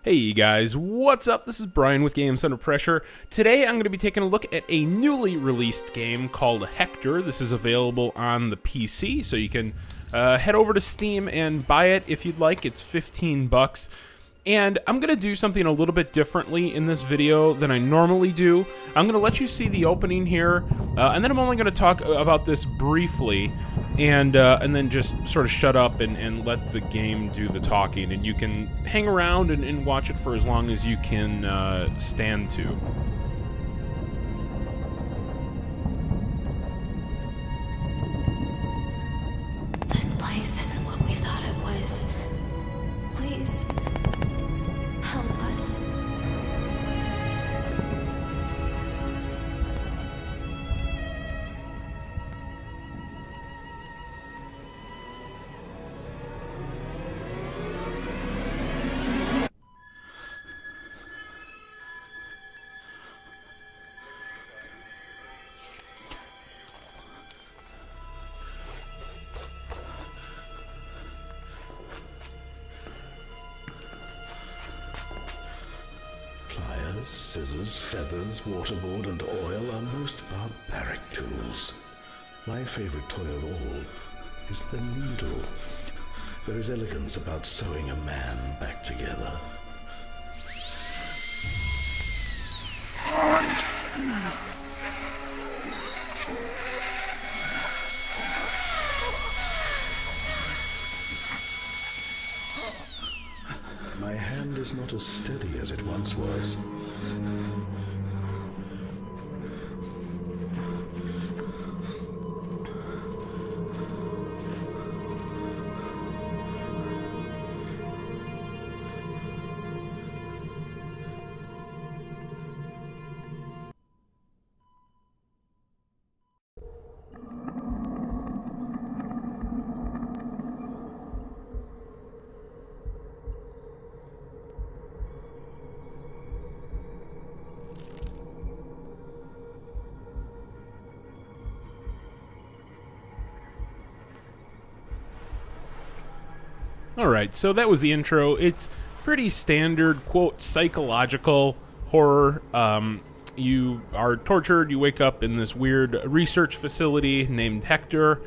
Hey guys, what's up? This is Brian with Games Under Pressure. Today I'm going to be taking a look at a newly released game called Hektor. This is available on the PC, so you can head over to Steam and buy it if you'd like. It's 15 bucks. And I'm going to do something a little bit differently in this video than I normally do. I'm going to let you see the opening here, and then I'm only going to talk about this briefly, and then just sort of shut up and let the game do the talking. And you can hang around and watch it for as long as you can stand to. This place isn't what we thought it was. Please, help us. Scissors, feathers, waterboard, and oil are most barbaric tools. My favorite toy of all is the needle. There is elegance about sewing a man back together. My hand is not as steady as it once was. Alright, so that was the intro. It's pretty standard, quote, psychological horror. You are tortured, you wake up in this weird research facility named Hektor,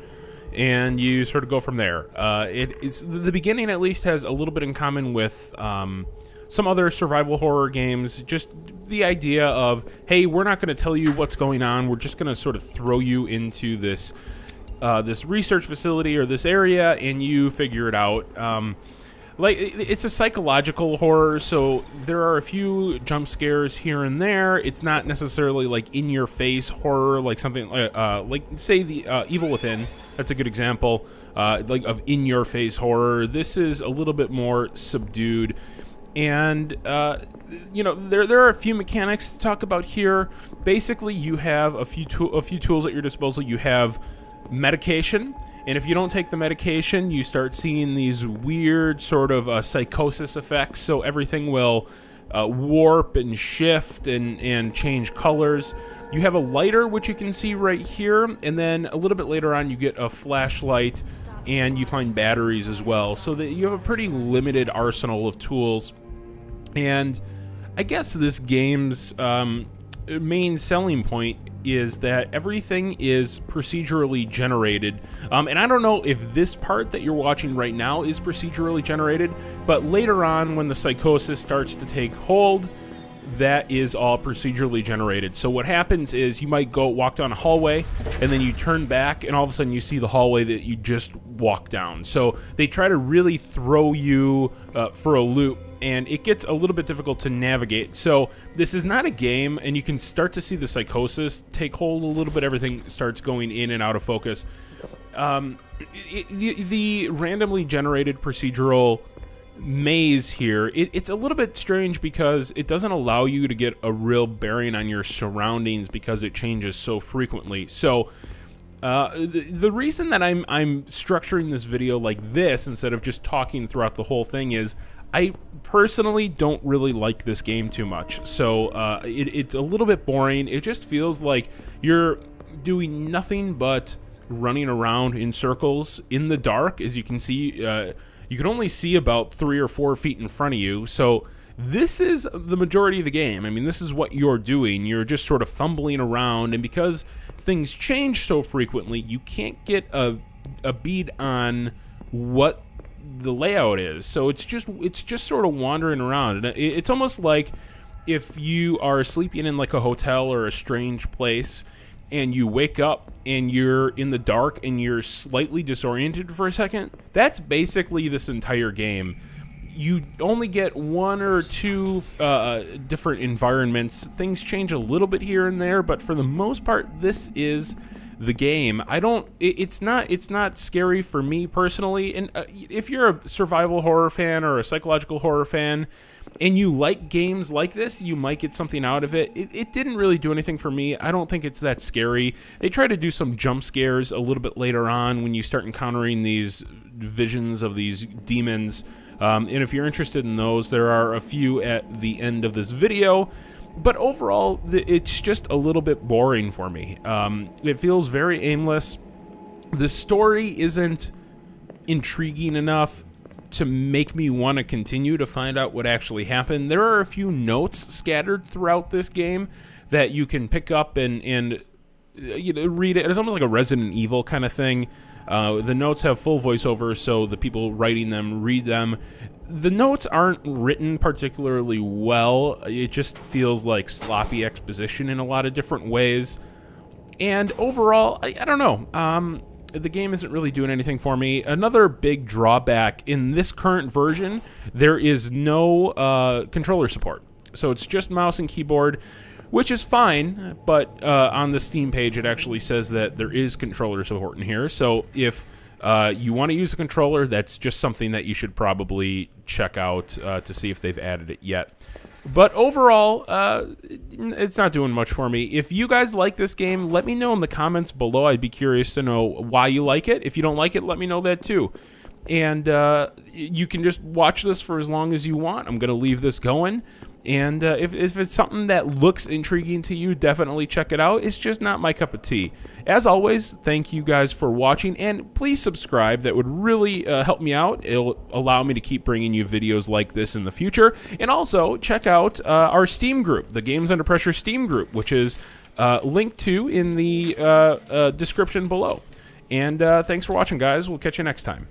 and you sort of go from there. The beginning, at least, has a little bit in common with some other survival horror games. Just the idea of, hey, we're not going to tell you what's going on, we're just going to sort of throw you into this research facility or this area, and you figure it out. Like, it's a psychological horror, so there are a few jump scares here and there. It's not necessarily like in-your-face horror, like something like say the Evil Within. That's a good example, like of in-your-face horror. This is a little bit more subdued, and you know, there are a few mechanics to talk about here. Basically, you have a few tools at your disposal. You have medication, and if you don't take the medication, you start seeing these weird sort of psychosis effects, so everything will warp and shift and change colors. You have a lighter, which you can see right here, and then a little bit later on you get a flashlight, and you find batteries as well, so that you have a pretty limited arsenal of tools. And I guess this game's main selling point is that everything is procedurally generated, and I don't know if this part that you're watching right now is procedurally generated, but later on when the psychosis starts to take hold, that is all procedurally generated. So what happens is you might walk down a hallway, and then you turn back, and all of a sudden you see the hallway that you just walked down. So they try to really throw you for a loop, and it gets a little bit difficult to navigate. So this is not a game, and you can start to see the psychosis take hold a little bit. Everything starts going in and out of focus. The randomly generated procedural maze here, it's a little bit strange because it doesn't allow you to get a real bearing on your surroundings because it changes so frequently. So the reason that I'm structuring this video like this instead of just talking throughout the whole thing is I personally don't really like this game too much. So it's a little bit boring. It just feels like you're doing nothing but running around in circles in the dark. As you can see, you can only see about 3 or 4 feet in front of you. So this is the majority of the game. I mean, this is what you're doing. You're just sort of fumbling around, and because things change so frequently, you can't get a bead on what the layout is. So it's just sort of wandering around, and it's almost like if you are sleeping in like a hotel or a strange place, and you wake up and you're in the dark and you're slightly disoriented for a second. That's basically this entire game. You only get one or two different environments. Things change a little bit here and there, but for the most part, this is the game. It's not scary for me personally. And if you're a survival horror fan or a psychological horror fan, and you like games like this, you might get something out of it. It didn't really do anything for me. I don't think it's that scary. They try to do some jump scares a little bit later on when you start encountering these visions of these demons. And if you're interested in those, there are a few at the end of this video. But overall, it's just a little bit boring for me. It feels very aimless. The story isn't intriguing enough to make me want to continue to find out what actually happened. There are a few notes scattered throughout this game that you can pick up and read it. It's almost like a Resident Evil kind of thing. The notes have full voiceover, so the people writing them read them. The notes aren't written particularly well. It just feels like sloppy exposition in a lot of different ways. And overall, I don't know. The game isn't really doing anything for me. Another big drawback in this current version, there is no controller support. So it's just mouse and keyboard, which is fine, but on the Steam page it actually says that there is controller support in here. So if you want to use a controller, that's just something that you should probably check out to see if they've added it yet. But overall, it's not doing much for me. If you guys like this game, let me know in the comments below. I'd be curious to know why you like it. If you don't like it, let me know that too. And you can just watch this for as long as you want. I'm going to leave this going. And if it's something that looks intriguing to you, definitely check it out. It's just not my cup of tea. As always, thank you guys for watching, and please subscribe. That would really help me out. It'll allow me to keep bringing you videos like this in the future. And also, check out our Steam group, the Games Under Pressure Steam group, which is linked to in the description below. And thanks for watching, guys. We'll catch you next time.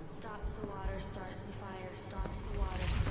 Stop the water, start the fire, stop the water.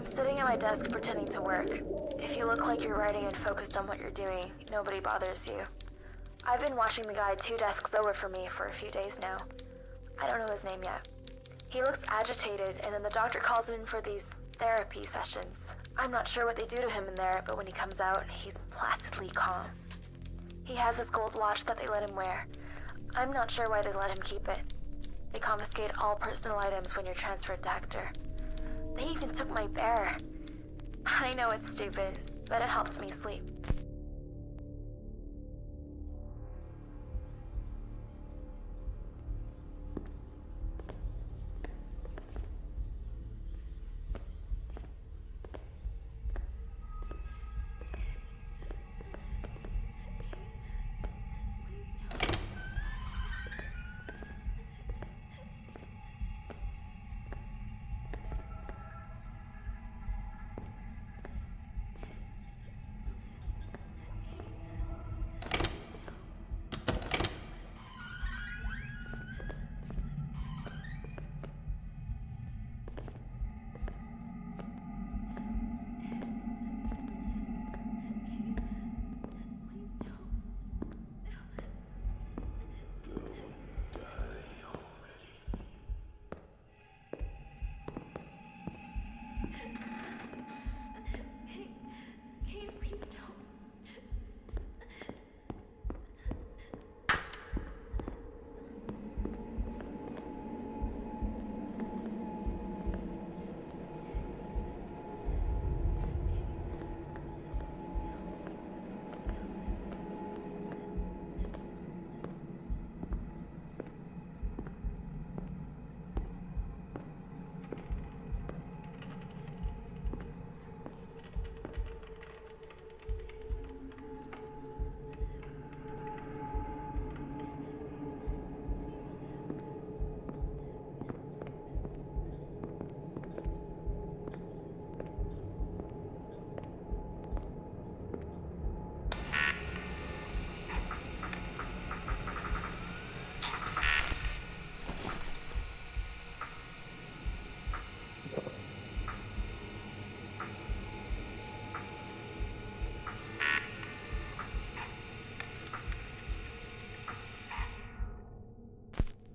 I'm sitting at my desk pretending to work. If you look like you're writing and focused on what you're doing, nobody bothers you. I've been watching the guy 2 desks over from me for a few days now. I don't know his name yet. He looks agitated, and then the doctor calls him in for these therapy sessions. I'm not sure what they do to him in there, but when he comes out, he's placidly calm. He has this gold watch that they let him wear. I'm not sure why they let him keep it. They confiscate all personal items when you're transferred to Hektor. They even took my bear. I know it's stupid, but it helped me sleep.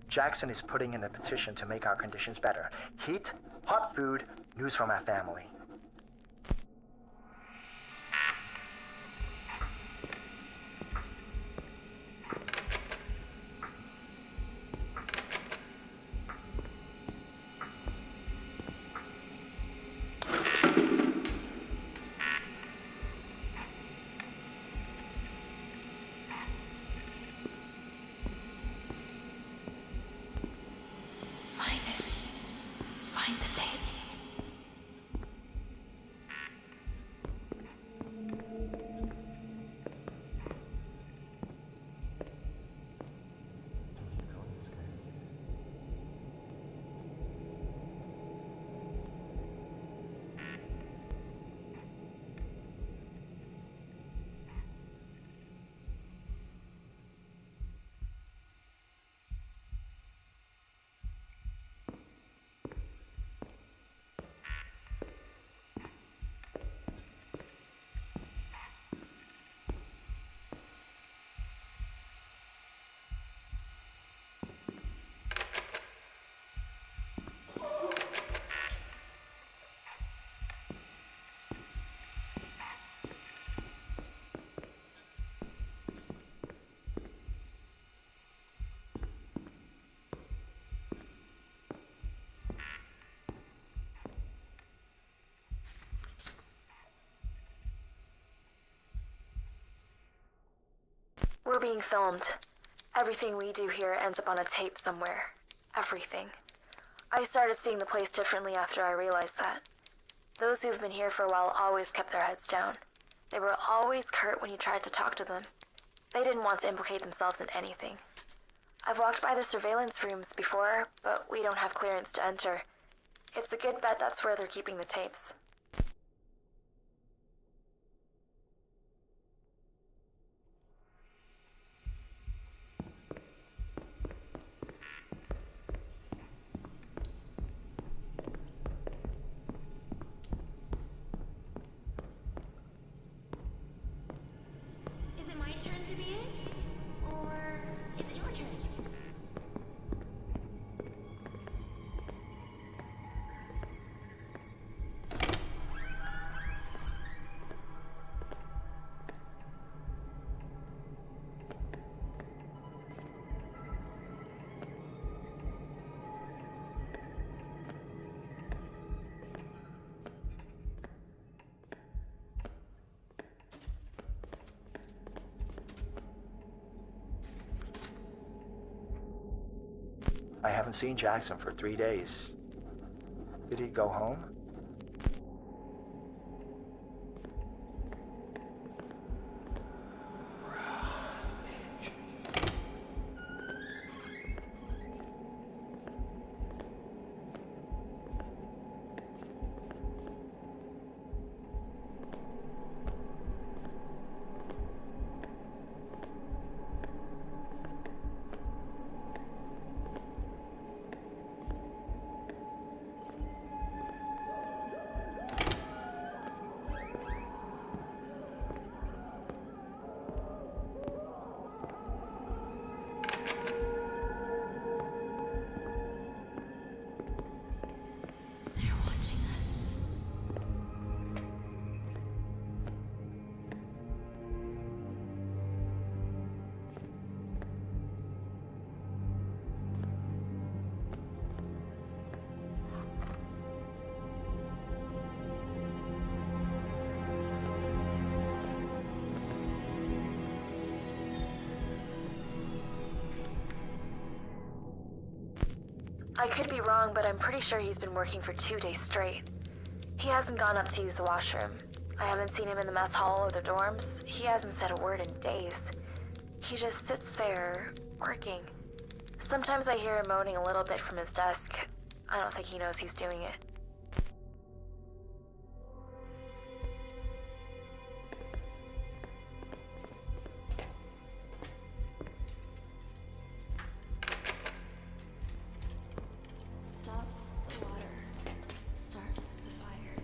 Jackson is putting in a petition to make our conditions better. Heat, hot food, news from our family. Find the tape. We're being filmed. Everything we do here ends up on a tape somewhere. Everything. I started seeing the place differently after I realized that. Those who've been here for a while always kept their heads down. They were always curt when you tried to talk to them. They didn't want to implicate themselves in anything. I've walked by the surveillance rooms before, but we don't have clearance to enter. It's a good bet that's where they're keeping the tapes. I haven't seen Jackson for 3 days. Did he go home? I could be wrong, but I'm pretty sure he's been working for 2 days straight. He hasn't gone up to use the washroom. I haven't seen him in the mess hall or the dorms. He hasn't said a word in days. He just sits there, working. Sometimes I hear him moaning a little bit from his desk. I don't think he knows he's doing it. Stop the water. Start the fire.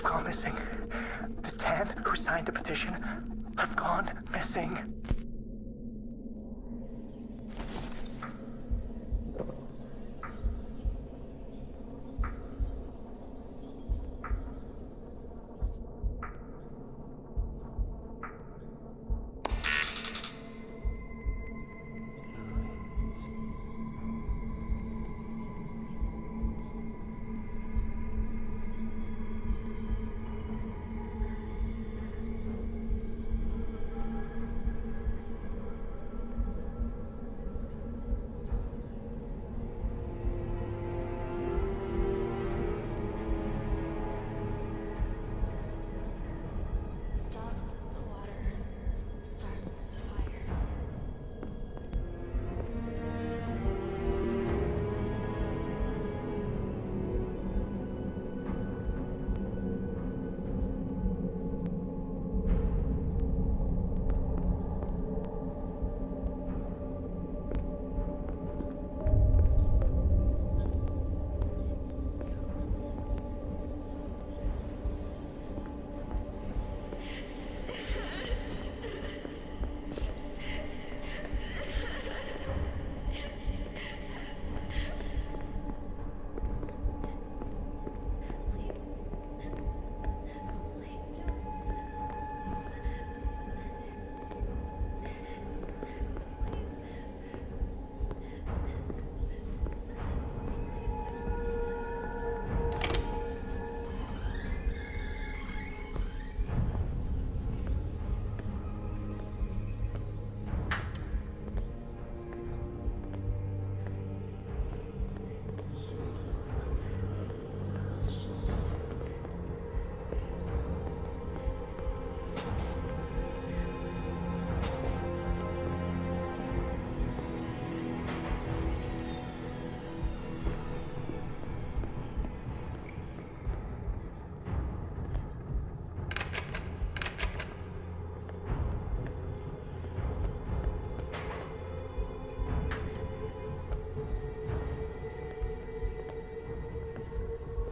gone missing. The 10 who signed the petition have gone missing. Stop the water. Start the fire.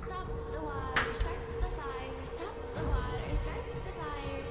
Stop the water. Starts the fire. Stop the water. Starts the fire.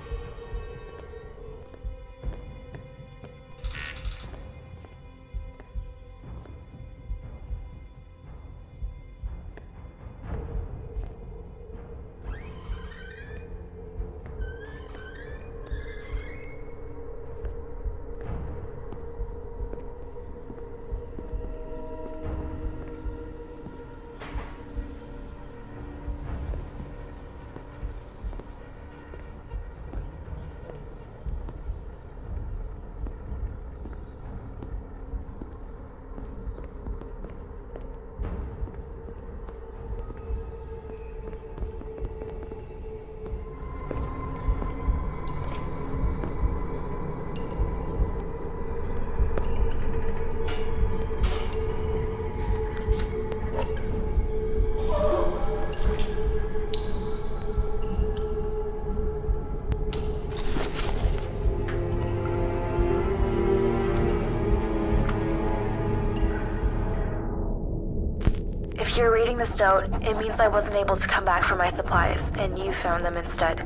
If you're reading this note, it means I wasn't able to come back for my supplies, and you found them instead.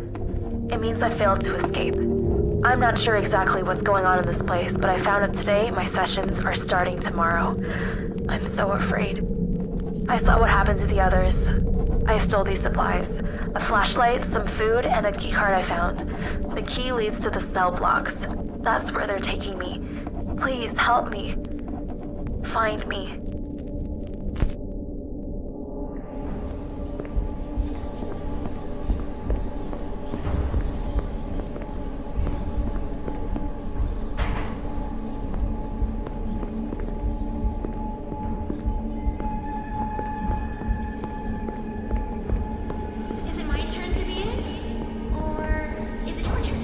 It means I failed to escape. I'm not sure exactly what's going on in this place, but I found out today my sessions are starting tomorrow. I'm so afraid. I saw what happened to the others. I stole these supplies. A flashlight, some food, and a keycard I found. The key leads to the cell blocks. That's where they're taking me. Please help me. Find me. Is it my turn to be it? Or is it your turn?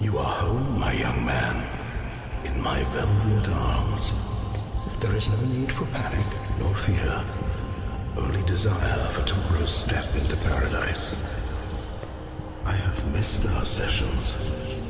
You are home, my young man, in my velvet arms. There is no need for panic nor fear, only desire for tomorrow's step into paradise. I have missed our sessions.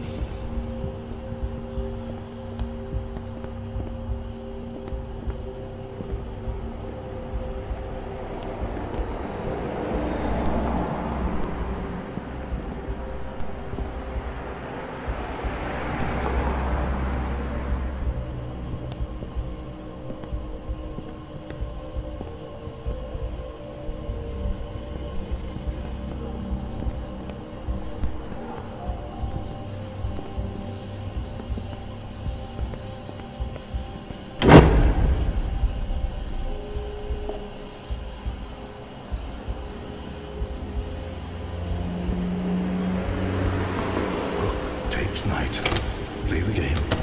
Night. Play the game.